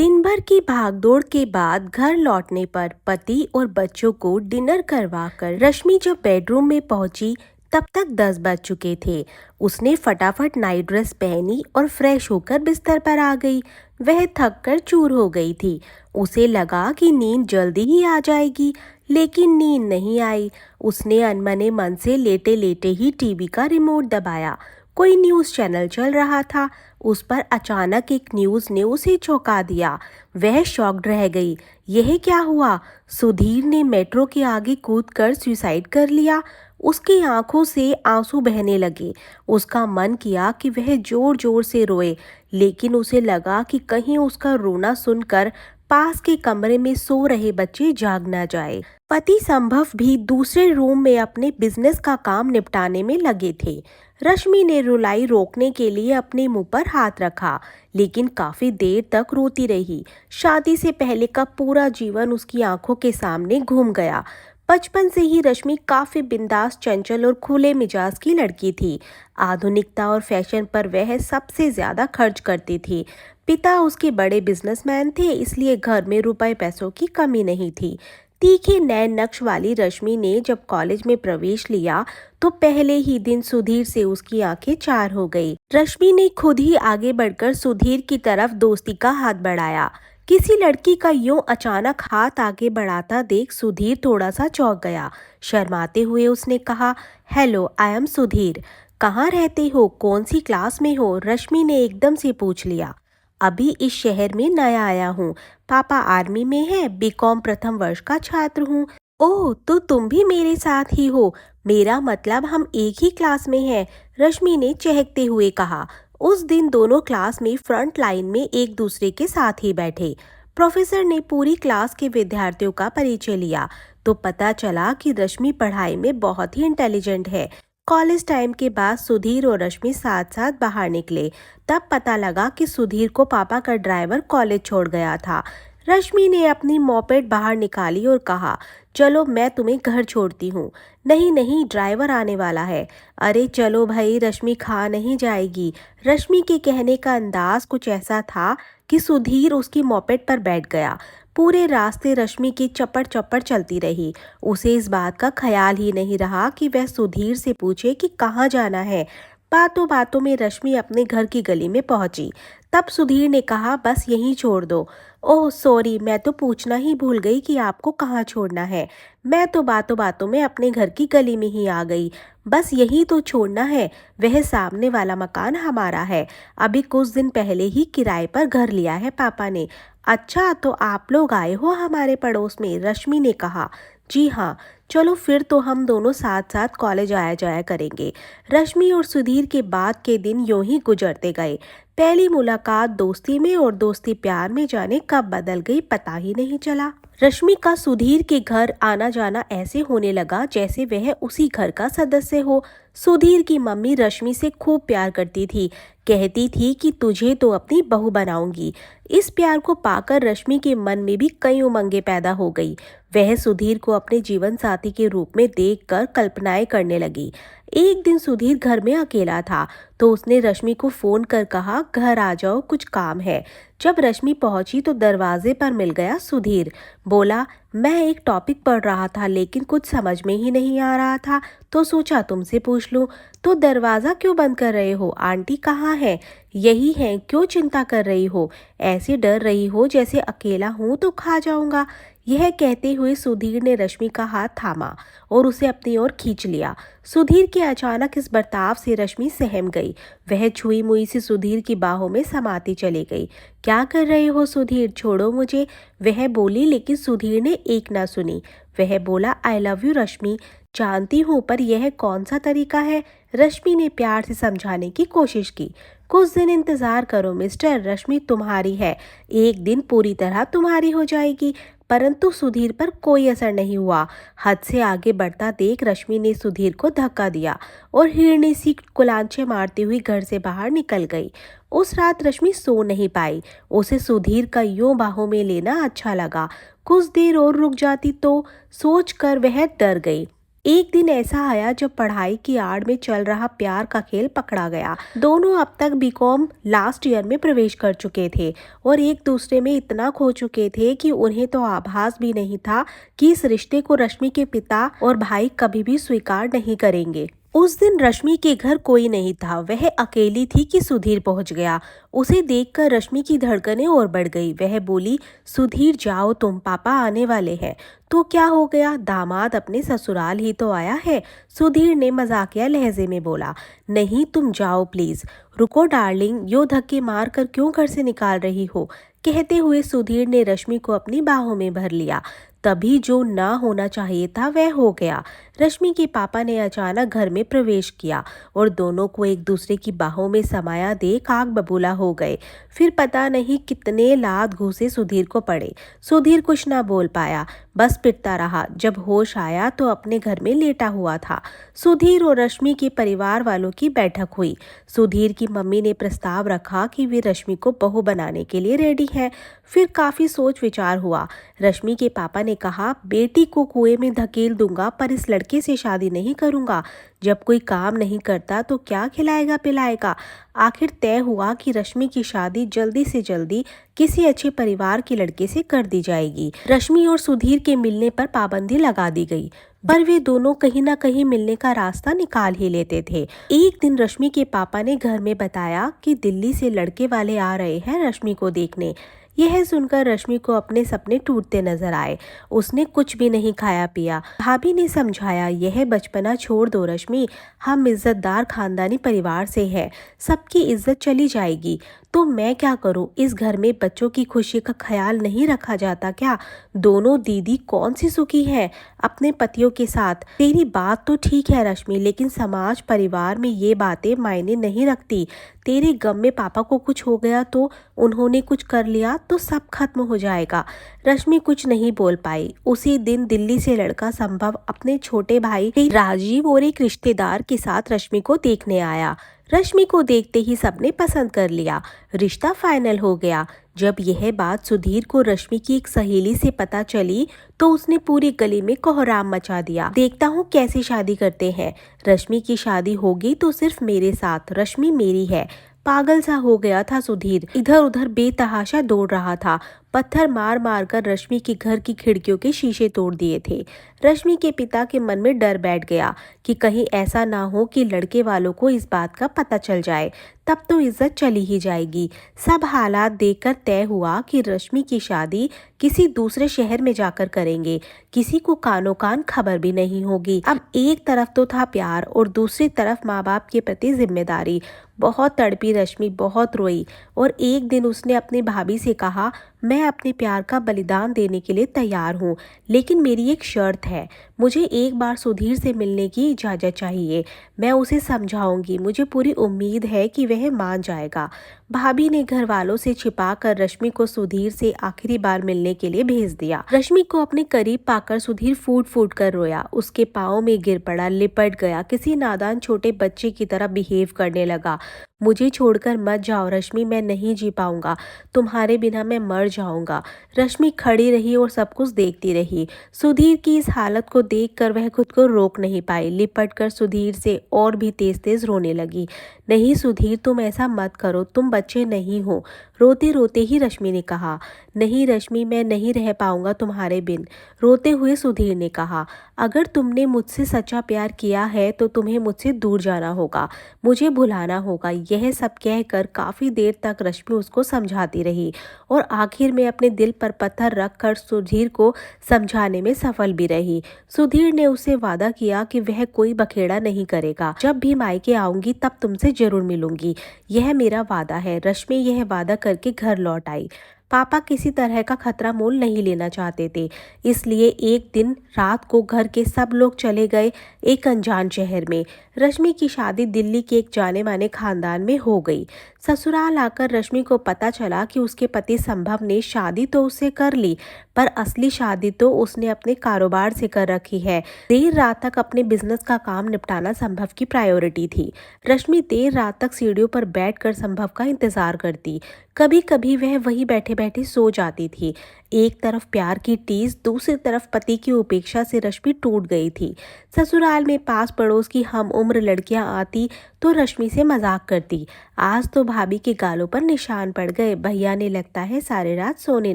दिन भर की भागदौड़ के बाद घर लौटने पर पति और बच्चों को डिनर करवाकर रश्मि जब बेडरूम में पहुंची तब तक 10 बज चुके थे। उसने फटाफट नाइट ड्रेस पहनी और फ्रेश होकर बिस्तर पर आ गई। वह थक कर चूर हो गई थी। उसे लगा कि नींद जल्दी ही आ जाएगी, लेकिन नींद नहीं आई। उसने अनमने मन से लेटे लेटे ही टीवी का रिमोट दबाया। कोई न्यूज़ चैनल चल रहा था। उस पर अचानक एक न्यूज़ ने उसे चौंका दिया। वह शॉक्ड रह गई। यह क्या हुआ? सुधीर ने मेट्रो के आगे कूदकर सुसाइड कर लिया। उसकी आंखों से आंसू बहने लगे। उसका मन किया कि वह जोर जोर से रोए, लेकिन उसे लगा कि कहीं उसका रोना सुनकर पास के कमरे में सो रहे बच्चे जाग ना जाए। पति संभव भी दूसरे रूम में अपने बिजनेस का काम निपटाने में लगे थे। रश्मि ने रुलाई रोकने के लिए अपने मुंह पर हाथ रखा, लेकिन काफी देर तक रोती रही। शादी से पहले का पूरा जीवन उसकी आंखों के सामने घूम गया। बचपन से ही रश्मि काफी बिंदास, चंचल और खुले मिजाज की लड़की थी। आधुनिकता और फैशन पर वह सबसे ज्यादा खर्च करती थी। पिता उसके बड़े बिजनेसमैन थे, इसलिए घर में रुपए पैसों की कमी नहीं थी। तीखे नए नक्श वाली रश्मि ने जब कॉलेज में प्रवेश लिया तो पहले ही दिन सुधीर से उसकी आंखें चार हो गई। रश्मि ने खुद ही आगे बढ़कर सुधीर की तरफ दोस्ती का हाथ बढ़ाया। किसी लड़की का यूं अचानक हाथ आगे बढ़ाता देख सुधीर थोड़ा सा चौंक गया। शर्माते हुए उसने कहा, हेलो, आई एम सुधीर। कहाँ रहते हो? कौन सी क्लास में हो? रश्मि ने एकदम से पूछ लिया। अभी इस शहर में नया आया हूँ। पापा आर्मी में है, बीकॉम प्रथम वर्ष का छात्र हूँ। ओह, तो तुम भी मेरे साथ ही हो। मेरा मतलब हम एक ही क्लास में हैं, रश्मि ने चहकते हुए कहा। उस दिन दोनों क्लास में फ्रंट लाइन में एक दूसरे के साथ ही बैठे। प्रोफेसर ने पूरी क्लास के विद्यार्थियों का परिचय लिया तो पता चला कि रश्मि पढ़ाई में बहुत ही इंटेलिजेंट है। कॉलेज टाइम के बाद सुधीर और रश्मि साथ साथ बाहर निकले। तब पता लगा कि सुधीर को पापा का ड्राइवर कॉलेज छोड़ गया था। रश्मि ने अपनी मोपेड बाहर निकाली और कहा, चलो मैं तुम्हें घर छोड़ती हूँ। नहीं नहीं, ड्राइवर आने वाला है। अरे चलो भाई, रश्मि खा नहीं जाएगी। रश्मि के कहने का अंदाज कुछ ऐसा था कि सुधीर उसकी मोपेड पर बैठ गया। पूरे रास्ते रश्मि की चपड़ चपड़ चलती रही। उसे इस बात का ख्याल ही नहीं रहा कि वह सुधीर से पूछे कि कहाँ जाना है। बातों बातों में रश्मि अपने घर की गली में पहुंची। तब सुधीर ने कहा, बस यहीं छोड़ दो। ओह सॉरी, मैं तो पूछना ही भूल गई कि आपको कहाँ छोड़ना है। मैं तो बातों बातों में अपने घर की गली में ही आ गई। बस यही तो छोड़ना है। वह सामने वाला मकान हमारा है। अभी कुछ दिन पहले ही किराए पर घर लिया है पापा ने। अच्छा, तो आप लोग आए हो हमारे पड़ोस में? रश्मि ने कहा। जी हाँ, चलो फिर तो हम दोनों साथ साथ कॉलेज आया जाया करेंगे। रश्मि और सुधीर के बाद के दिन यूं ही गुजरते गए। पहली मुलाकात दोस्ती में और दोस्ती प्यार में जाने कब बदल गई पता ही नहीं चला। रश्मि का सुधीर के घर आना जाना ऐसे होने लगा जैसे वह उसी घर का सदस्य हो। सुधीर की मम्मी रश्मि से खूब प्यार करती थी। कहती थी कि तुझे तो अपनी बहू बनाऊंगी। इस प्यार को पाकर रश्मि के मन में भी कई उमंगें पैदा हो गई। वह सुधीर को अपने जीवन साथी के रूप में देखकर कल्पनाएं करने लगी। एक दिन सुधीर घर में अकेला था तो उसने रश्मि को फोन कर कहा, घर आ जाओ, कुछ काम है। जब रश्मि पहुंची तो दरवाजे पर मिल गया सुधीर। बोला, मैं एक टॉपिक पढ़ रहा था लेकिन कुछ समझ में ही नहीं आ रहा था, तो सोचा तुमसे पूछ लूं। तो दरवाज़ा क्यों बंद कर रहे हो? आंटी कहाँ है? यही है, क्यों चिंता कर रही हो? ऐसे डर रही हो जैसे अकेला हूँ तो खा जाऊंगा। यह कहते हुए सुधीर ने रश्मि का हाथ थामा और उसे अपनी ओर खींच लिया। सुधीर के अचानक इस बर्ताव से रश्मि सहम गई। वह छुई मुई से सुधीर की बाहों में समाती चली गई। क्या कर रहे हो सुधीर? छोड़ो मुझे, वह बोली, लेकिन सुधीर ने एक ना सुनी। वह बोला, आई लव यू रश्मि। जानती हूँ, पर यह कौन सा तरीका है? रश्मि ने प्यार से समझाने की कोशिश की। कुछ दिन इंतजार करो मिस्टर, रश्मि तुम्हारी है, एक दिन पूरी तरह तुम्हारी हो जाएगी। परंतु सुधीर पर कोई असर नहीं हुआ। हद से आगे बढ़ता देख रश्मि ने सुधीर को धक्का दिया और हिरनी सी कुलांचे मारती हुई घर से बाहर निकल गई। उस रात रश्मि सो नहीं पाई। उसे सुधीर का यूं बाहों में लेना अच्छा लगा। कुछ देर और रुक जाती तो सोच कर वह डर गई। एक दिन ऐसा आया जब पढ़ाई की आड़ में चल रहा प्यार का खेल पकड़ा गया। दोनों अब तक बीकॉम लास्ट ईयर में प्रवेश कर चुके थे और एक दूसरे में इतना खो चुके थे कि उन्हें तो आभास भी नहीं था कि इस रिश्ते को रश्मि के पिता और भाई कभी भी स्वीकार नहीं करेंगे। उस दिन रश्मि के घर कोई नहीं था, वह अकेली थी कि सुधीर पहुंच गया। उसे देखकर रश्मि की धड़कनें और बढ़ गई। वह बोली, सुधीर जाओ तुम, पापा आने वाले हैं। तो क्या हो गया, दामाद अपने ससुराल ही तो आया है। सुधीर ने मजाकिया लहजे में बोला, नहीं तुम जाओ प्लीज। रुको डार्लिंग, यो धक्के मार कर क्यों घर से निकाल रही हो। कहते हुए सुधीर ने रश्मि को अपनी बाहों में भर लिया। तभी जो ना होना चाहिए था वह हो गया। रश्मि के पापा ने अचानक घर में प्रवेश किया और दोनों को एक दूसरे की बाहों में समाया देख आग बबूला हो गए। फिर पता नहीं कितने लात घूंसे सुधीर को पड़े। सुधीर कुछ ना बोल पाया, बस पिटता रहा। जब होश आया तो अपने घर में लेटा हुआ था। सुधीर और रश्मि के परिवार वालों की बैठक हुई। सुधीर की मम्मी ने प्रस्ताव रखा कि वे रश्मि को बहू बनाने के लिए रेडी हैं। फिर काफी सोच विचार हुआ। रश्मि के पापा ने कहा, बेटी को कुएं में धकेल दूंगा पर इस लड़के से शादी नहीं करूंगा। जब कोई काम नहीं करता तो क्या खिलाएगा पिलाएगा। आखिर तय हुआ कि रश्मि की शादी जल्दी से जल्दी किसी अच्छे परिवार के लड़के से कर दी जाएगी। रश्मि और सुधीर के मिलने पर पाबंदी लगा दी गई, पर वे दोनों कहीं ना कहीं मिलने का रास्ता निकाल ही लेते थे। एक दिन रश्मि के पापा ने घर में बताया कि दिल्ली से लड़के वाले आ रहे हैं रश्मि को देखने। यह सुनकर रश्मि को अपने सपने टूटते नजर आए। उसने कुछ भी नहीं खाया पिया। भाभी ने समझाया, यह बचपना छोड़ दो रश्मि, हम इज्जतदार खानदानी परिवार से हैं, सबकी इज्जत चली जाएगी। तो मैं क्या करूं, इस घर में बच्चों की खुशी का ख्याल नहीं रखा जाता क्या। दोनों दीदी कौन सी सुखी हैं अपने पतियों के साथ। तेरी बात तो ठीक है रश्मि, लेकिन समाज परिवार में ये बातें मायने नहीं रखती। तेरे गम में पापा को कुछ हो गया तो उन्होंने कुछ कर लिया तो सब खत्म हो जाएगा। रश्मि कुछ नहीं बोल पाई। उसी दिन दिल्ली से लड़का संभव अपने छोटे भाई राजीव और एक रिश्तेदार के साथ रश्मि को देखने आया। रश्मि को देखते ही सबने पसंद कर लिया, रिश्ता फाइनल हो गया। जब यह बात सुधीर को रश्मि की एक सहेली से पता चली तो उसने पूरी गली में कोहराम मचा दिया। देखता हूँ कैसे शादी करते हैं। रश्मि की शादी होगी तो सिर्फ मेरे साथ, रश्मि मेरी है। पागल सा हो गया था सुधीर, इधर उधर बेतहाशा दौड़ रहा था। पत्थर मार मार कर रश्मि के घर की खिड़कियों के शीशे तोड़ दिए थे। रश्मि के पिता के मन में डर बैठ गया कि कहीं ऐसा ना हो कि लड़के वालों को इस बात का पता चल जाए, तब तो इज्जत चली ही जाएगी। सब हालात देखकर तय हुआ कि रश्मि की शादी किसी दूसरे शहर में जाकर करेंगे। किसी को कानो कान खबर भी नहीं होगी। अब एक तरफ तो था प्यार और दूसरी तरफ माँ बाप के प्रति जिम्मेदारी। बहुत तड़पी रश्मि, बहुत रोई और एक दिन उसने अपनी भाभी से कहा, मैं अपने प्यार का बलिदान देने के लिए तैयार हूँ, लेकिन मेरी एक शर्त है। मुझे एक बार सुधीर से मिलने की इजाज़त चाहिए। मैं उसे समझाऊंगी, मुझे पूरी उम्मीद है कि वह मान जाएगा। भाभी ने घर वालों से छिपा कर रश्मि को सुधीर से आखिरी बार मिलने के लिए भेज दिया। रश्मि को अपने करीब पाकर सुधीर फूट फूट कर रोया। उसके पाँव में गिर पड़ा, लिपट गया, किसी नादान छोटे बच्चे की तरह बिहेव करने लगा। मुझे छोड़कर मत जाओ रश्मि, मैं नहीं जी पाऊंगा, तुम्हारे बिना मैं मर जाऊंगा। रश्मि खड़ी रही और सब कुछ देखती रही। सुधीर की इस हालत को देखकर वह खुद को रोक नहीं पाई। लिपट कर सुधीर से और भी तेज तेज रोने लगी। नहीं सुधीर, तुम ऐसा मत करो, तुम बच्चे नहीं हो। रोते रोते ही रश्मि ने कहा। नहीं रश्मि, मैं नहीं रह पाऊंगा तुम्हारे बिन। रोते हुए सुधीर ने कहा, अगर तुमने मुझसे सच्चा प्यार किया है तो तुम्हें मुझसे दूर जाना होगा, मुझे भुलाना होगा। यह सब कहकर काफी देर तक रश्मि उसको समझाती रही और आखिर में अपने दिल पर पत्थर रखकर सुधीर को समझाने में सफल भी रही। सुधीर ने उससे वादा किया कि वह कोई बखेड़ा नहीं करेगा। जब भी मायके आऊंगी तब तुमसे जरूर मिलूंगी, यह मेरा वादा है। रश्मि यह वादा करके घर लौट आई। पापा किसी तरह का खतरा मोल नहीं लेना चाहते थे, इसलिए एक दिन रात को घर के सब लोग चले गए एक अनजान शहर में। रश्मि की शादी दिल्ली के एक जाने माने खानदान में हो गई। ससुराल आकर रश्मि को पता चला कि उसके पति संभव ने शादी तो उससे कर ली, पर असली शादी तो उसने अपने कारोबार से कर रखी है। देर रात तक अपने बिजनेस का काम निपटाना संभव की प्रायोरिटी थी। रश्मि देर रात तक सीढ़ियों पर बैठकर संभव का इंतजार करती। कभी कभी वह वही बैठे बैठे सो जाती थी। एक तरफ प्यार की टीस, दूसरी तरफ पति की उपेक्षा से रश्मि टूट गई थी। ससुराल में पास पड़ोस की हम उम्र लड़कियां आती तो रश्मि से मजाक करती, आज तो भाभी के गालों पर निशान पड़ गए, भैया ने लगता है सारी रात सोने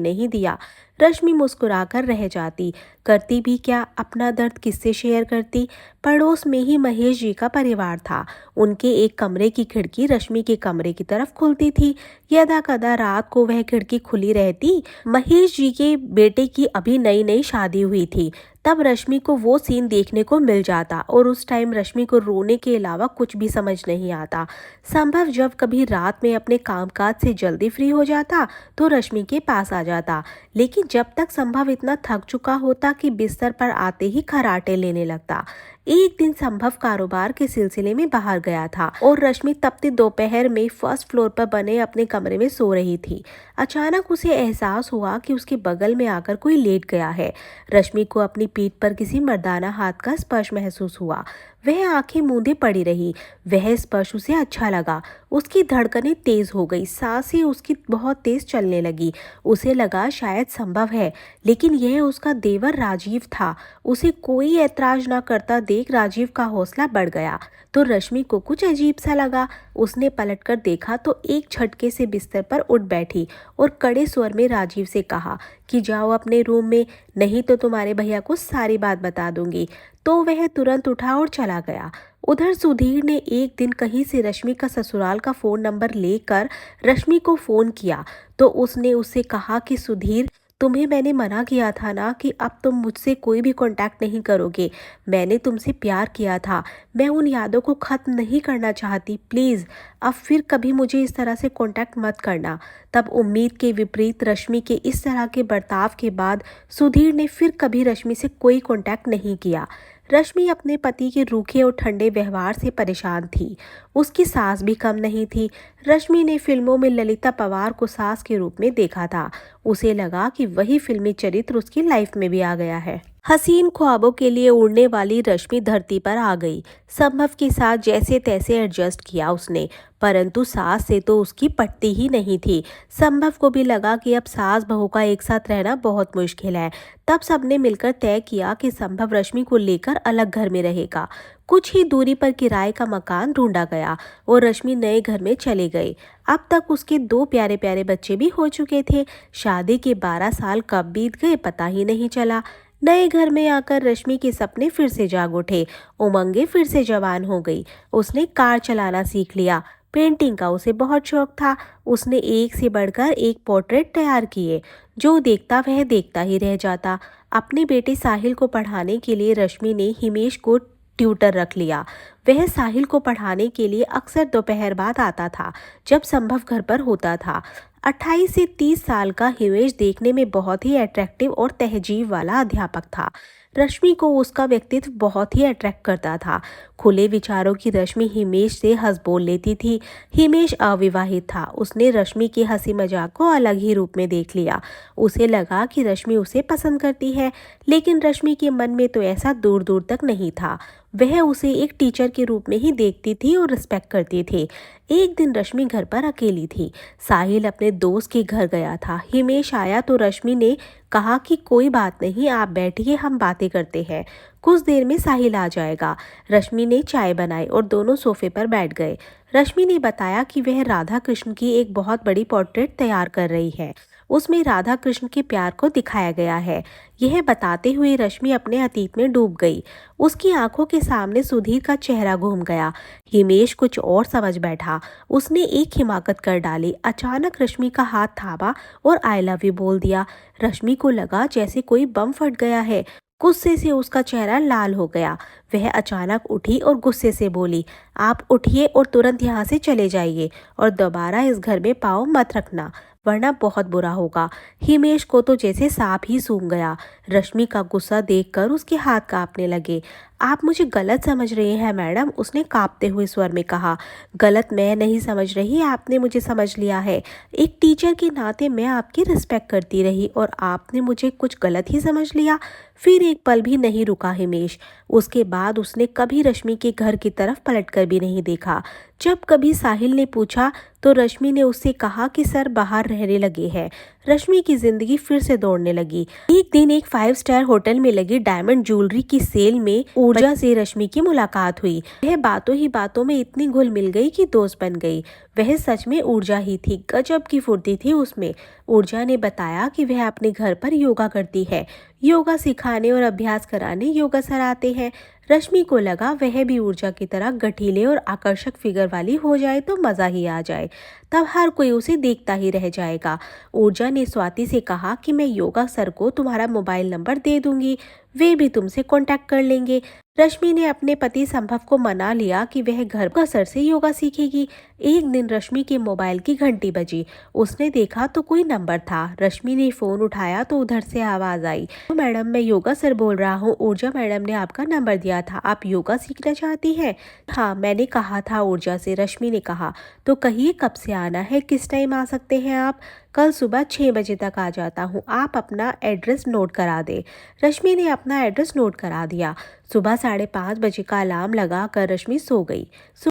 नहीं दिया। रश्मि मुस्कुराकर रह जाती। करती भी क्या, अपना दर्द किससे शेयर करती। पड़ोस में ही महेश जी का परिवार था। उनके एक कमरे की खिड़की रश्मि के कमरे की तरफ खुलती थी। यदा कदा रात को वह खिड़की खुली रहती। महेश जी के बेटे की अभी नई नई शादी हुई थी। तब रश्मि को वो सीन देखने को मिल जाता और उस टाइम रश्मि को रोने के अलावा कुछ भी समझ नहीं आता। संभव जब कभी रात में अपने कामकाज से जल्दी फ्री हो जाता तो रश्मि के पास आ जाता, लेकिन जब तक संभव इतना थक चुका होता कि बिस्तर पर आते ही खर्राटे लेने लगता। एक दिन संभव कारोबार के सिलसिले में बाहर गया था और रश्मि तपती दोपहर में फर्स्ट फ्लोर पर बने अपने कमरे में सो रही थी। अचानक उसे एहसास हुआ कि उसके बगल में आकर कोई लेट गया है। रश्मि को अपनी पीठ पर किसी मर्दाना हाथ का स्पर्श महसूस हुआ। वह आंखें मूंदे पड़ी रही। वह स्पर्श उसे अच्छा लगा। उसकी धड़कनें तेज हो गई, सांसें उसकी बहुत तेज चलने लगी। उसे लगा शायद संभव है, लेकिन यह उसका देवर राजीव था। उसे कोई ऐतराज न करता देख राजीव का हौसला बढ़ गया तो रश्मि को कुछ अजीब सा लगा। उसने पलटकर देखा तो एक झटके से बिस्तर पर उठ बैठी और कड़े स्वर में राजीव से कहा कि जाओ अपने रूम में, नहीं तो तुम्हारे भैया को सारी बात बता दूंगी। तो वह तुरंत उठा और चला गया। उधर सुधीर ने एक दिन कहीं से रश्मि का ससुराल का फोन नंबर लेकर रश्मि को फोन किया तो उसने उससे कहा कि सुधीर, तुम्हें मैंने मना किया था ना कि अब तुम मुझसे कोई भी कांटेक्ट नहीं करोगे। मैंने तुमसे प्यार किया था, मैं उन यादों को खत्म नहीं करना चाहती। प्लीज़ अब फिर कभी मुझे इस तरह से कांटेक्ट मत करना। तब उम्मीद के विपरीत रश्मि के इस तरह के बर्ताव के बाद सुधीर ने फिर कभी रश्मि से कोई कांटेक्ट नहीं किया। रश्मि अपने पति के रूखे और ठंडे व्यवहार से परेशान थी। उसकी सास भी कम नहीं थी। रश्मि ने फिल्मों में ललिता पवार को सास के रूप में देखा था। उसे लगा कि वही फिल्मी चरित्र उसकी लाइफ में भी आ गया है। हसीन ख्वाबों के लिए उड़ने वाली रश्मि धरती पर आ गई। संभव के साथ जैसे तैसे एडजस्ट किया उसने, परंतु सास से तो उसकी पटती ही नहीं थी। संभव को भी लगा कि अब सास बहू का एक साथ रहना बहुत मुश्किल है। तब सबने मिलकर तय किया कि संभव रश्मि को लेकर अलग घर में रहेगा। कुछ ही दूरी पर किराए का मकान ढूंढा गया और रश्मि नए घर में चले गए। अब तक उसके 2 प्यारे प्यारे बच्चे भी हो चुके थे। शादी के 12 साल कब बीत गए पता ही नहीं चला। नए घर में आकर रश्मि के सपने फिर से जाग उठे। उमंगे फिर से जवान हो गई। उसने कार चलाना सीख लिया। पेंटिंग का उसे बहुत शौक था। उसने एक से बढ़कर एक पोर्ट्रेट तैयार किए। जो देखता वह देखता ही रह जाता। अपने बेटे साहिल को पढ़ाने के लिए रश्मि ने हिमेश को ट्यूटर रख लिया। वह साहिल को पढ़ाने के लिए अक्सर दोपहर बाद आता था जब संभव घर पर होता था। 28 से 30 साल का हिमेश देखने में बहुत ही अट्रैक्टिव और तहजीब वाला अध्यापक था। रश्मि को उसका व्यक्तित्व बहुत ही अट्रैक्ट करता था। खुले विचारों की रश्मि हिमेश से हंस बोल लेती थी। हिमेश अविवाहित था। उसने रश्मि के हंसी मजाक को अलग ही रूप में देख लिया। उसे लगा कि रश्मि उसे पसंद करती है, लेकिन रश्मि के मन में तो ऐसा दूर दूर तक नहीं था। वह उसे एक टीचर के रूप में ही देखती थी और रिस्पेक्ट करती थी। एक दिन रश्मि घर पर अकेली थी। साहिल अपने दोस्त के घर गया था। हिमेश आया तो रश्मि ने कहा कि कोई बात नहीं, आप बैठिए, हम बातें करते हैं। कुछ देर में साहिल आ जाएगा। रश्मि ने चाय बनाई और दोनों सोफे पर बैठ गए। रश्मि ने बताया कि वह राधा कृष्ण की एक बहुत बड़ी पोर्ट्रेट तैयार कर रही है। उसमें राधा कृष्ण के प्यार को दिखाया गया है। यह बताते हुए रश्मि अपने अतीत में डूब गई। उसकी आंखों के सामने सुधीर का चेहरा घूम गया। हिमेश कुछ और समझ बैठा। उसने एक हिमाकत कर डाली। अचानक रश्मि का हाथ थामा और आई लव यू बोल दिया। रश्मि को लगा जैसे कोई बम फट गया है। गुस्से से उसका चेहरा लाल हो गया। वह अचानक उठी और गुस्से से बोली, आप उठिए और तुरंत यहाँ से चले जाइए और दोबारा इस घर में पाँव मत रखना, वरना बहुत बुरा होगा। हिमेश को तो जैसे सांप ही सूंघ गया। रश्मि का गुस्सा देखकर उसके हाथ कांपने लगे। आप मुझे गलत समझ रही हैं मैडम, उसने कांपते हुए स्वर में कहा। गलत मैं नहीं समझ रही, आपने मुझे समझ लिया है। एक टीचर के नाते मैं आपकी रिस्पेक्ट करती रही और आपने मुझे कुछ गलत ही समझ लिया। फिर एक पल भी नहीं रुका हिमेश। उसके बाद उसने कभी रश्मि के घर की तरफ पलटकर भी नहीं देखा। जब कभी साहिल ने पूछा तो रश्मि ने उससे कहा कि सर बाहर रहने लगे हैं। रश्मि की जिंदगी फिर से दौड़ने लगी। एक दिन एक 5 स्टार होटल में लगी डायमंड ज्वेलरी की सेल में ऊर्जा से रश्मि की मुलाकात हुई। वह बातों ही बातों में इतनी घुल मिल गई कि दोस्त बन गई। वह सच में ऊर्जा ही थी, गजब की फुर्ती थी उसमें। ऊर्जा ने बताया कि वह अपने घर पर योगा करती है। योगा सिखाने और अभ्यास कराने योगा सर आते हैं। रश्मि को लगा वह भी ऊर्जा की तरह गठीले और आकर्षक फिगर वाली हो जाए तो मजा ही आ जाए। तब हर कोई उसे देखता ही रह जाएगा। ऊर्जा ने स्वाति से कहा कि मैं योगा सर को तुम्हारा मोबाइल नंबर दे दूंगी, वे भी तुमसे कांटेक्ट कर लेंगे। रश्मि ने अपने पति संभव को मना लिया कि वह घर का सर से योगा सीखेगी। एक दिन रश्मि के मोबाइल की घंटी बजी। उसने देखा तो कोई नंबर था। रश्मि ने फोन उठाया तो उधर से आवाज आई, तो मैडम मैं योगा सर बोल रहा हूँ, ऊर्जा मैडम ने आपका नंबर दिया था, आप योगा सीखना चाहती हैं? हाँ मैंने कहा था ऊर्जा से, रश्मि ने कहा। तो कहिए कब से आना है, किस टाइम आ सकते हैं आप? कल सुबह 6 बजे तक आ जाता हूँ, आप अपना एड्रेस नोट करा दे। रश्मि ने अपना एड्रेस नोट करा दिया। सुबह 5:30 बजे का अलार्म लगा कर रश्मि सो गई।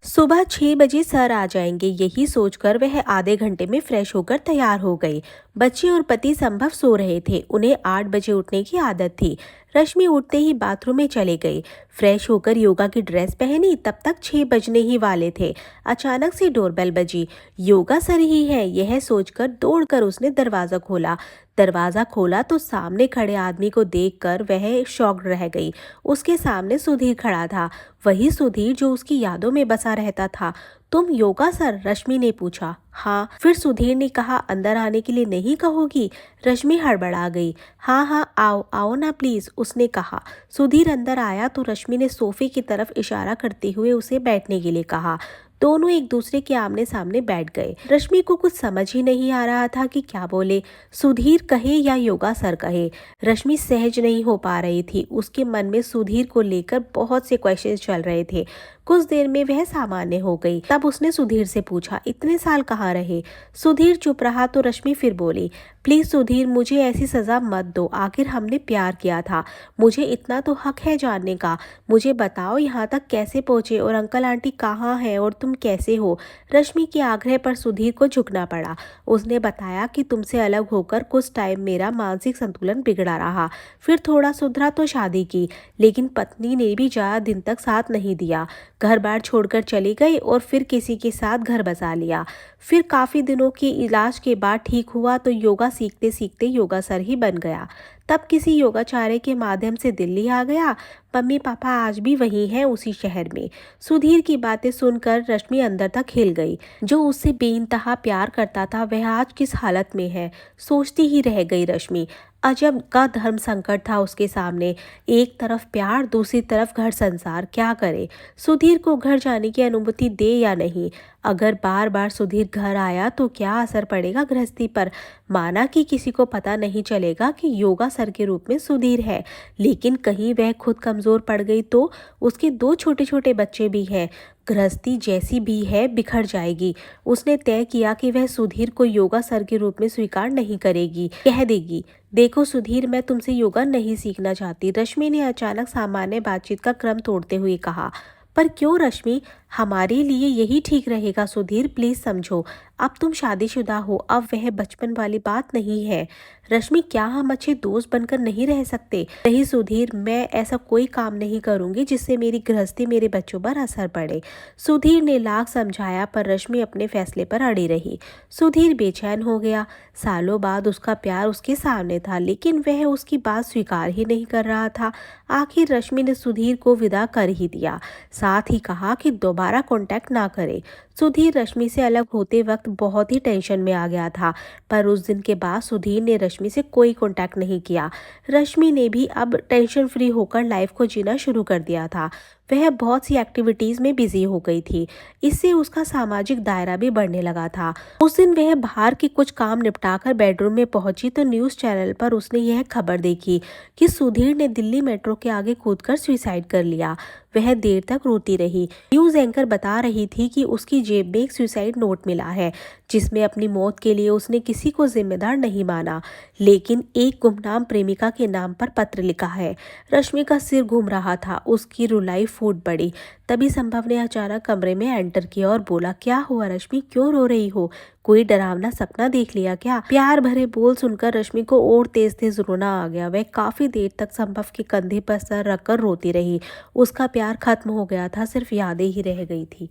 सुबह 6 बजे सर आ जाएंगे, यही सोचकर वह आधे घंटे में फ्रेश होकर तैयार हो गई। बच्चे और पति संभव सो रहे थे, उन्हें 8 बजे उठने की आदत थी। रश्मि उठते ही बाथरूम में चले गई। फ्रेश होकर योगा की ड्रेस पहनी, तब तक 6 बजने ही वाले थे। अचानक से डोरबेल बजी। योगा सर ही है, यह सोचकर दौड़कर उसने दरवाजा खोला। दरवाजा खोला तो सामने खड़े आदमी को देखकर वह शॉक्ड रह गई। उसके सामने सुधीर खड़ा था, वही सुधीर जो उसकी यादों में बसा रहता था। तुम योगा सर? रश्मि ने पूछा। हाँ। फिर सुधीर ने कहा, अंदर आने के लिए नहीं कहोगी? रश्मि हड़बड़ा गई। हाँ हाँ आओ आओ ना प्लीज, उसने कहा। सुधीर अंदर आया तो रश्मि ने सोफे की तरफ इशारा करते हुए उसे बैठने के लिए कहा। दोनों एक दूसरे के आमने सामने बैठ गए। रश्मि को कुछ समझ ही नहीं आ रहा था कि क्या बोले, सुधीर कहे या योगा सर कहे। रश्मि सहज नहीं हो पा रही थी। उसके मन में सुधीर को लेकर बहुत से क्वेश्चंस चल रहे थे। कुछ देर में वह सामान्य हो गई। तब उसने सुधीर से पूछा, इतने साल कहाँ रहे? सुधीर चुप रहा तो रश्मि फिर बोली, प्लीज सुधीर मुझे ऐसी सजा मत दो, आखिर हमने प्यार किया था, मुझे इतना तो हक है जानने का। मुझे बताओ यहाँ तक कैसे पहुँचे और अंकल आंटी कहाँ हैं और तुम कैसे हो? रश्मि के आग्रह पर सुधीर को झुकना पड़ा। उसने बताया कि तुमसे अलग होकर कुछ टाइम मेरा मानसिक संतुलन बिगड़ा रहा, फिर थोड़ा सुधरा तो शादी की, लेकिन पत्नी ने भी ज्यादा दिन तक साथ नहीं दिया। घर बार छोड़कर चली गई और फिर किसी के साथ घर बसा लिया। फिर काफ़ी दिनों की इलाज के बाद ठीक हुआ तो योगा सीखते सीखते योगा सर ही बन गया। तब किसी योगाचार्य के माध्यम से दिल्ली आ गया। मम्मी पापा आज भी वही हैं, उसी शहर में। सुधीर की बातें सुनकर रश्मि अंदर तक हिल गई। जो उससे बेइंतहा प्यार करता था वह आज किस हालत में है, सोचती ही रह गई रश्मि। अजब का धर्म संकट था उसके सामने, एक तरफ प्यार, दूसरी तरफ घर संसार, क्या करे? सुधीर को घर जाने की अनुमति दे या नहीं? अगर बार बार सुधीर घर आया तो क्या असर पड़ेगा गृहस्थी पर? माना कि किसी को पता नहीं चलेगा कि योगा सर के रूप में सुधीर है, लेकिन कहीं वह खुद कमजोर पड़ गई तो? उसके 2 छोटे छोटे बच्चे भी हैं। गृहस्थी जैसी भी है बिखर जाएगी। उसने तय किया कि वह सुधीर को योगा सर के रूप में स्वीकार नहीं करेगी, कह देगी, देखो सुधीर मैं तुमसे योगा नहीं सीखना चाहती। रश्मि ने अचानक सामान्य बातचीत का क्रम तोड़ते हुए कहा। पर क्यों रश्मि, हमारे लिए यही ठीक रहेगा। सुधीर प्लीज समझो, अब तुम शादीशुदा हो, अब वह बचपन वाली बात नहीं है। रश्मि क्या हम अच्छे दोस्त बनकर नहीं रह सकते? नहीं सुधीर, मैं ऐसा कोई काम नहीं करूंगी जिससे मेरी गृहस्थी, मेरे बच्चों पर असर पड़े। सुधीर ने लाख समझाया पर रश्मि अपने फैसले पर अड़ी रही। सुधीर बेचैन हो गया। सालों बाद उसका प्यार उसके सामने था, लेकिन वह उसकी बात स्वीकार ही नहीं कर रहा था। आखिर रश्मि ने सुधीर को विदा कर ही दिया, साथ ही कहा कि दोबारा दोबारा कांटेक्ट ना करे। सुधीर रश्मि से अलग होते वक्त बहुत ही टेंशन में आ गया था, पर उस दिन के बाद सुधीर ने रश्मि से कोई कांटेक्ट नहीं किया। रश्मि ने भी अब टेंशन फ्री होकर लाइफ को जीना शुरू कर दिया था। वह बहुत सी एक्टिविटीज में बिजी हो गई थी। इससे उसका सामाजिक दायरा भी बढ़ने लगा था। उस दिन वह बाहर के कुछ काम निपटाकर बेडरूम में पहुंची तो न्यूज चैनल पर उसने यह खबर देखी कि सुधीर ने दिल्ली मेट्रो के आगे कूदकर सुसाइड कर लिया। वह देर तक रोती रही। न्यूज एंकर बता रही थी कि उसकी जेब में एक सुसाइड नोट मिला है, जिसमें अपनी मौत के लिए उसने किसी को जिम्मेदार नहीं माना, लेकिन एक गुमनाम प्रेमिका के नाम पर पत्र लिखा है। रश्मि का सिर घूम रहा था, उसकी रुलाई फूट पड़ी। तभी संभव ने अचानक कमरे में एंटर किया और बोला, क्या हुआ रश्मि, क्यों रो रही हो? कोई डरावना सपना देख लिया क्या? प्यार भरे बोल सुनकर रश्मि को और तेज तेज रोना आ गया। वह काफी देर तक संभव के कंधे पर सर रखकर रोती रही। उसका प्यार खत्म हो गया था, सिर्फ यादें ही रह गई थी।